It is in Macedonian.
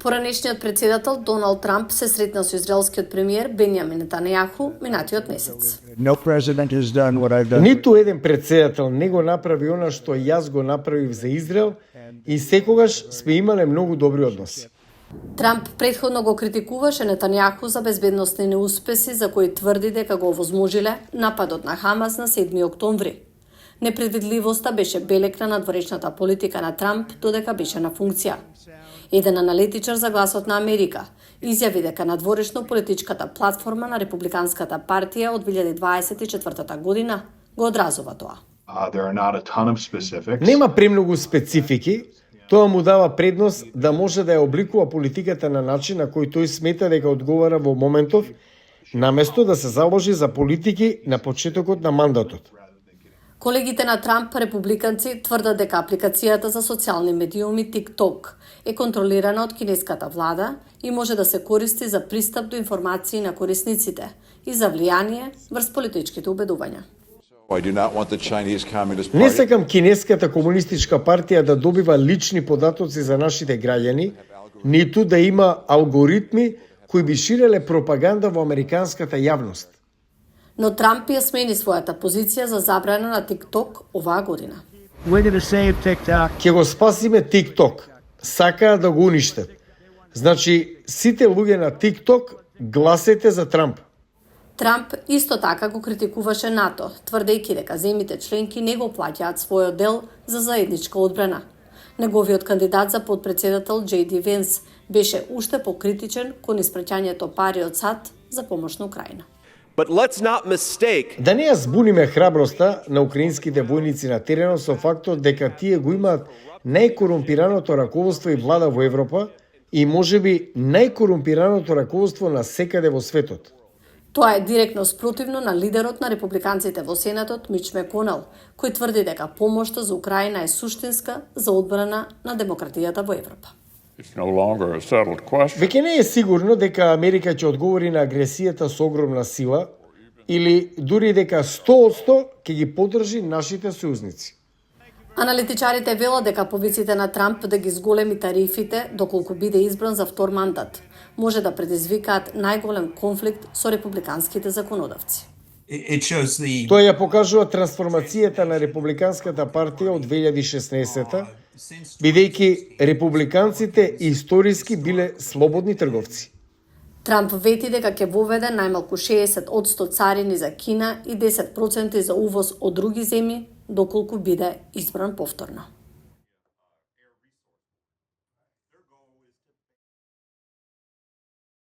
Поранешниот председател Доналд Трамп се сретна со израелскиот премиер Бенјамин Нетањаху минатиот месец. No president has done what I've done. Ниту еден председател не го направи она што јас го направив за Израел и секогаш сме имале многу добри односи. Трамп претходно го критикуваше Нетањаху за безбедносни неуспеси за кои тврди дека го овозможиле нападот на Хамас на 7 октомври. Непредвидливоста беше белек на надворешната политика на Трамп додека беше на функција. Еден аналитичар за Гласот на Америка изјави дека надворешно политичката платформа на Републиканската партија од 2024 година го одразува тоа. Нема премногу специфики, тоа му дава предност да може да ја обликува политиката на начин на кој тој смета дека одговара во моментов, наместо да се заложи за политики на почетокот на мандатот. Колегите на Трамп, републиканци, тврдат дека апликацијата за социјални медиуми TikTok е контролирана од кинеската влада и може да се користи за пристап до информации на корисниците и за влијание врз политичките убедувања. Не сакам кинеската комунистичка партија да добива лични податоци за нашите граѓани, ниту да има алгоритми кои би ширеле пропаганда во американската јавност. Но Трамп ја смени својата позиција за забрана на TikTok оваа година. Ќе го спасиме TikTok. Сакаа да го уништат. Значи, сите луѓе на TikTok гласете за Трамп. Трамп исто така го критикуваше НАТО, тврдејќи дека земите членки не го плаќаат својот дел за заедничка одбрана. Неговиот кандидат за подпредседател Џеј Ди Венс беше уште покритичен кон испраќањето пари од САД за помош на Украина. Да не ја збуниме храброста на украинските војници на теренот со фактот дека тие го имаат најкорумпираното раководство и влада во Европа и можеби најкорумпираното раководство на секаде во светот. Тоа е директно спротивно на лидерот на републиканците во Сенатот Мич Меконел, кој тврди дека помошта за Украина е суштинска за одбрана на демократијата во Европа. Веќе не е сигурно дека Америка ќе одговори на агресијата со огромна сила или дури дека 100% ќе ги поддржи нашите сојузници. Аналитичарите велат дека повиците на Трамп да ги зголеми тарифите доколку биде избран за втор мандат може да предизвикаат најголем конфликт со републиканските законодавци. Тоа ја покажува трансформацијата на републиканската партија од 2016-та, бидејќи републиканците историски биле слободни трговци. Трамп вети дека ќе воведе најмалку 60% царини за Кина и 10% за увоз од други земји доколку биде избран повторно.